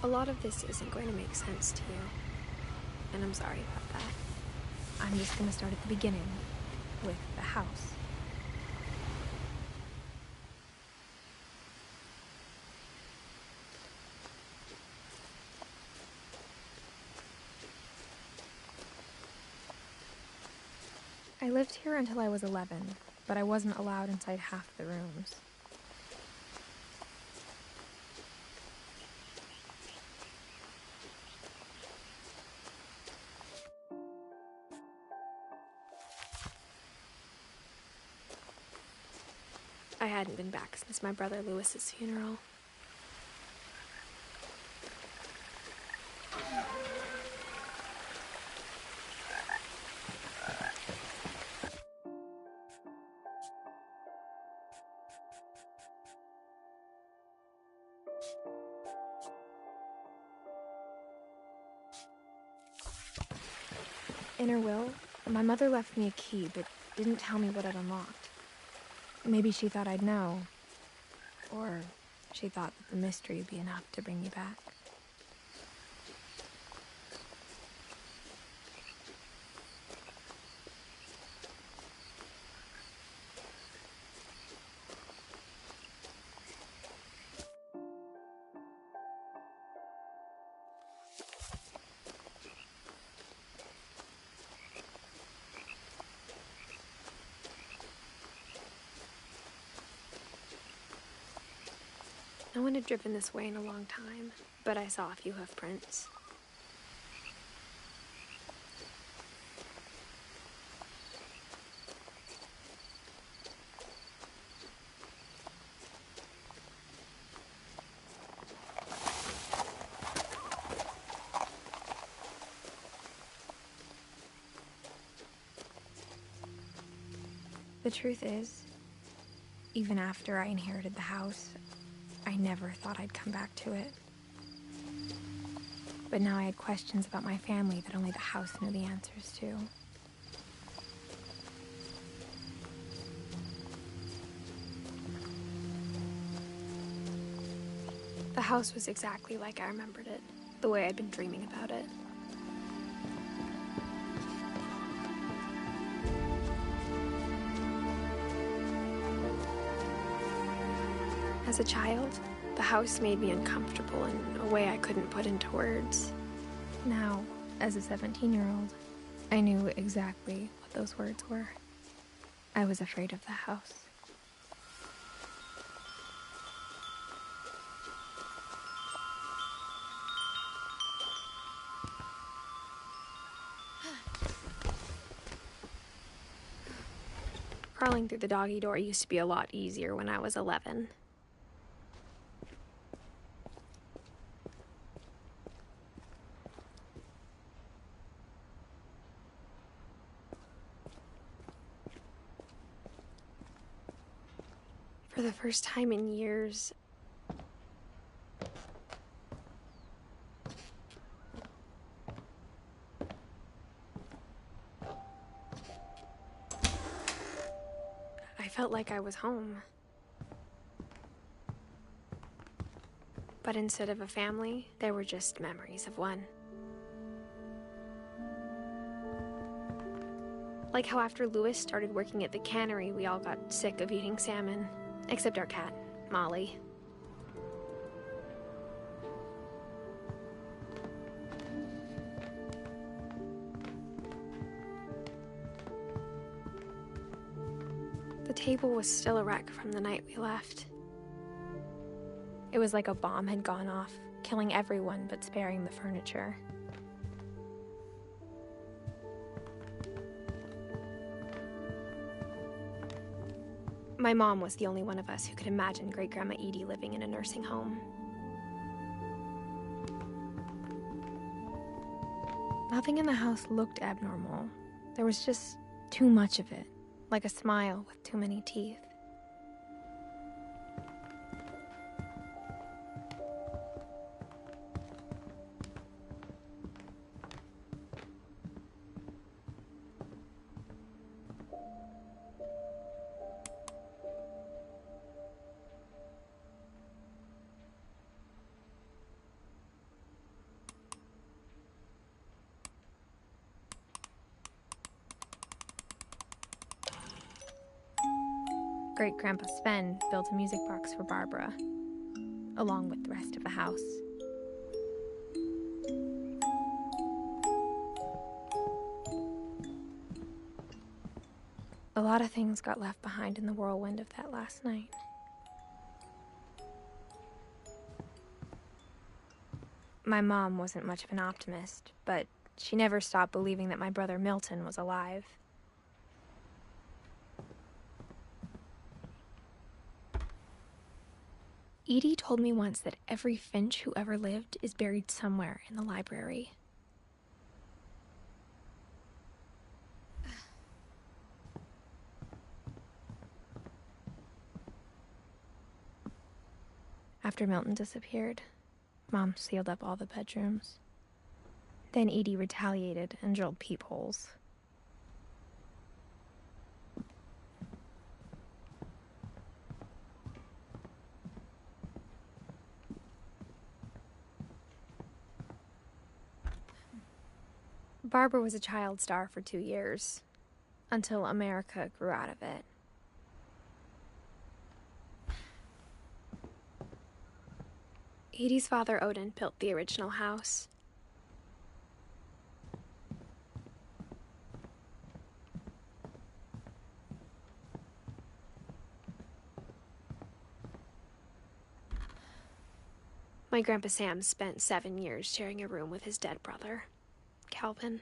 A lot of this isn't going to make sense to you, and I'm sorry about that. I'm just going to start at the beginning, with the house. I lived here until I was 11, but I wasn't allowed inside half the rooms. I hadn't been back since my brother Lewis's funeral. In her will, my mother left me a key, but didn't tell me what it unlocked. Maybe she thought I'd know. Or she thought that the mystery would be enough to bring me back. No one had driven this way in a long time, but I saw a few hoof prints. The truth is, even after I inherited the house, I never thought I'd come back to it. But now I had questions about my family that only the house knew the answers to. The house was exactly like I remembered it, the way I'd been dreaming about it. As a child, the house made me uncomfortable in a way I couldn't put into words. Now, as a 17-year-old, I knew exactly what those words were. I was afraid of the house. Crawling through the doggy door used to be a lot easier when I was 11. For the first time in years, I felt like I was home. But instead of a family, there were just memories of one. Like how after Lewis started working at the cannery, we all got sick of eating salmon. Except our cat, Molly. The table was still a wreck from the night we left. It was like a bomb had gone off, killing everyone but sparing the furniture. My mom was the only one of us who could imagine Great-Grandma Edie living in a nursing home. Nothing in the house looked abnormal. There was just too much of it, like a smile with too many teeth. Great-Grandpa Sven built a music box for Barbara, along with the rest of the house. A lot of things got left behind in the whirlwind of that last night. My mom wasn't much of an optimist, but she never stopped believing that my brother Milton was alive. Edie told me once that every Finch who ever lived is buried somewhere in the library. After Milton disappeared, Mom sealed up all the bedrooms. Then Edie retaliated and drilled peepholes. Barbara was a child star for 2 years, until America grew out of it. Edie's father, Odin, built the original house. My Grandpa Sam spent 7 years sharing a room with his dead brother, Calvin.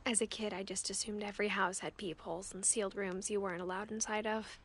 As a kid, I just assumed every house had peepholes and sealed rooms you weren't allowed inside of.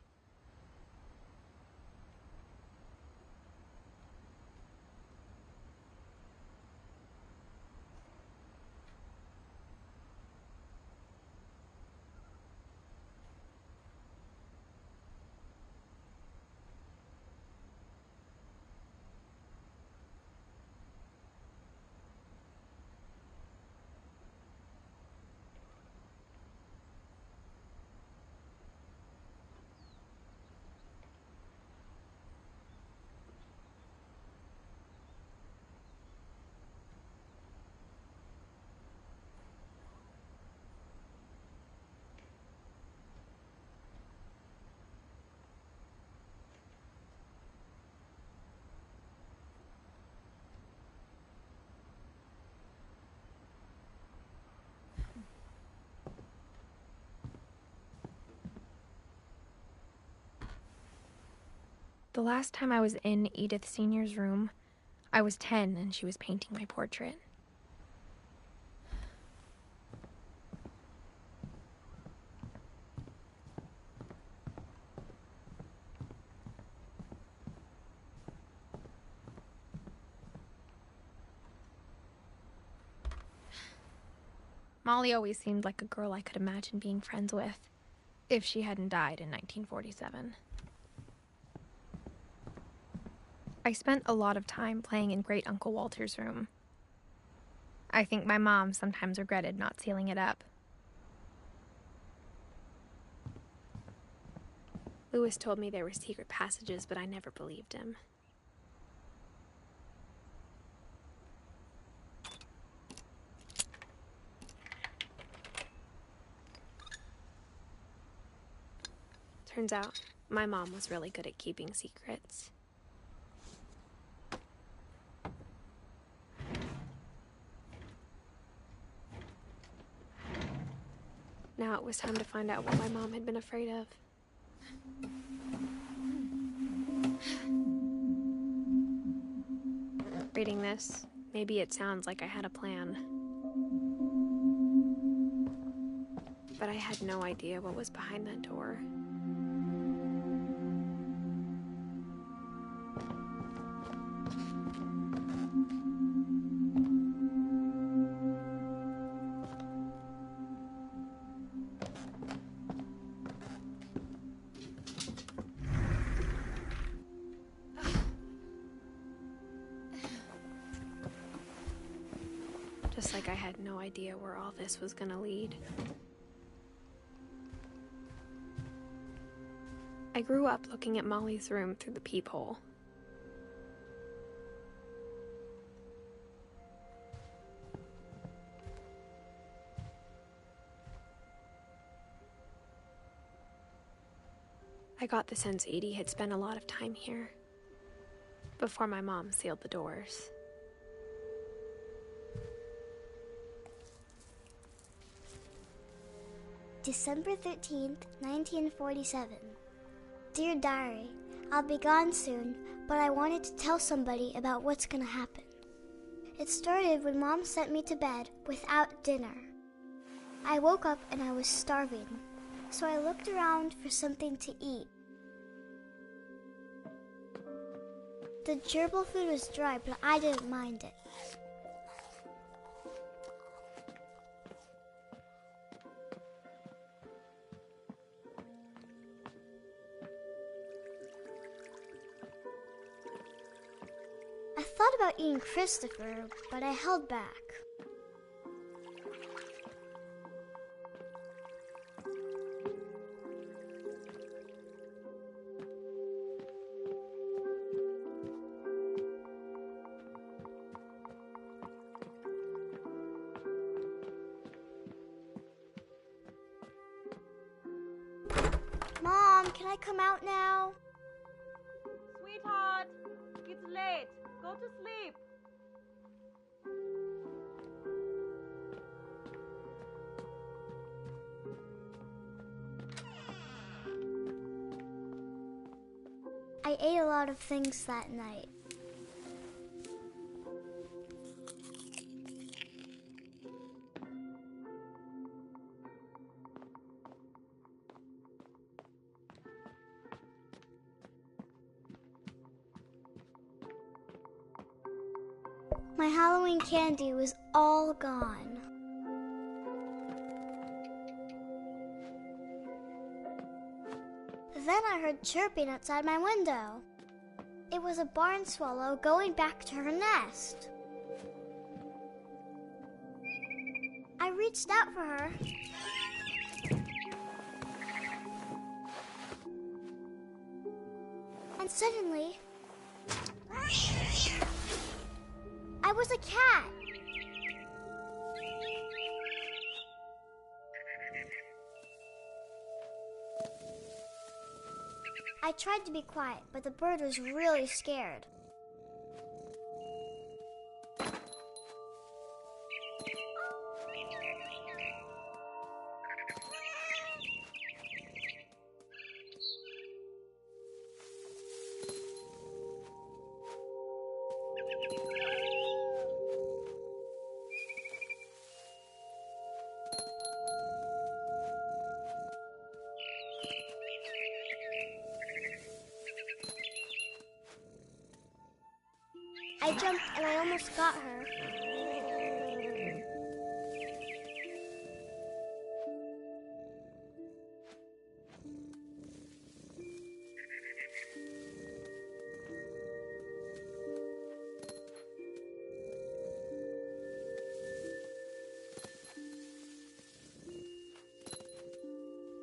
The last time I was in Edith Sr.'s room, I was 10 and she was painting my portrait. Molly always seemed like a girl I could imagine being friends with, if she hadn't died in 1947. I spent a lot of time playing in Great Uncle Walter's room. I think my mom sometimes regretted not sealing it up. Lewis told me there were secret passages, but I never believed him. Turns out, my mom was really good at keeping secrets. Now it was time to find out what my mom had been afraid of. Reading this, maybe it sounds like I had a plan. But I had no idea what was behind that door. Just like I had no idea where all this was gonna lead. I grew up looking at Molly's room through the peephole. I got the sense Edie had spent a lot of time here before my mom sealed the doors. December 13th, 1947. Dear Diary, I'll be gone soon, but I wanted to tell somebody about what's gonna happen. It started when Mom sent me to bed without dinner. I woke up and I was starving, so I looked around for something to eat. The gerbil food was dry, but I didn't mind it. I thought about eating Christopher, but I held back. Mom, can I come out now? Sweetheart, it's late. Go to sleep. I ate a lot of things that night. My Halloween candy was all gone. Then I heard chirping outside my window. It was a barn swallow going back to her nest. I reached out for her. And suddenly, I was a cat. I tried to be quiet, but the bird was really scared. I jumped and I almost got her.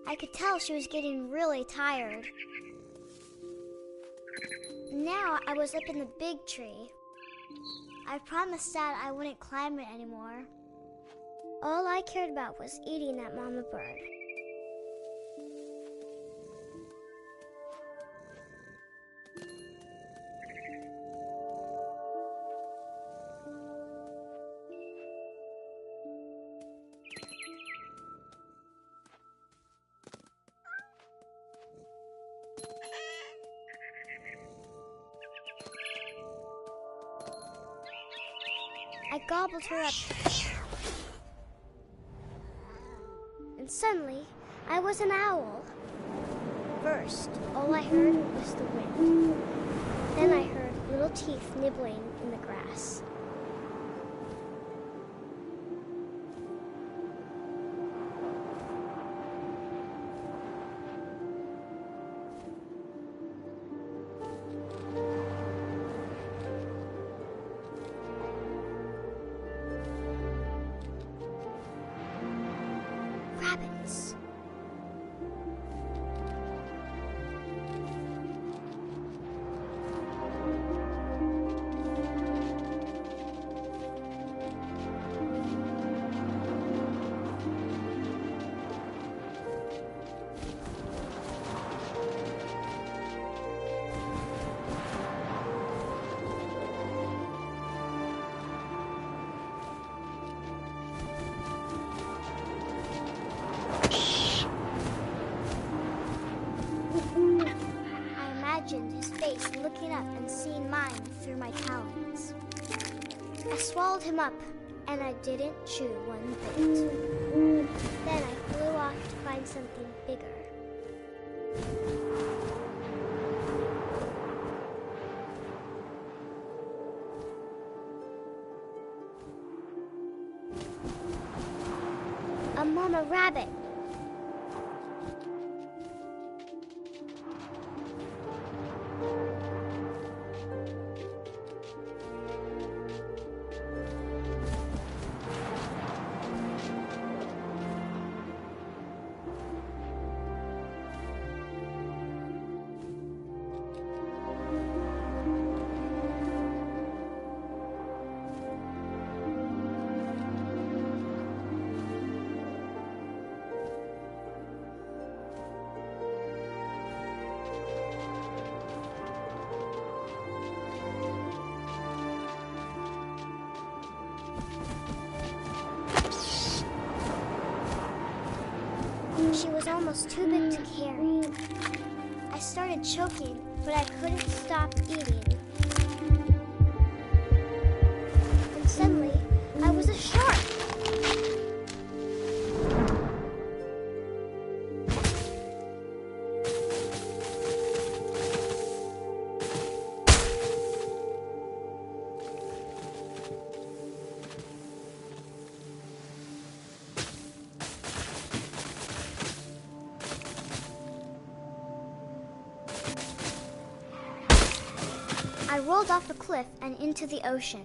I could tell she was getting really tired. Now I was up in the big tree. I promised Dad I wouldn't climb it anymore. All I cared about was eating that mama bird. I gobbled her up. And suddenly, I was an owl. First, all I heard was the wind. Then I heard little teeth nibbling in the grass. Rabbits. face looking up and seeing mine through my talons. I swallowed him up, and I didn't chew one bit. Then I flew off to find something bigger. A mama rabbit. She was almost too big to carry. I started choking, but I couldn't stop eating. And suddenly, I was a shark. I rolled off the cliff and into the ocean.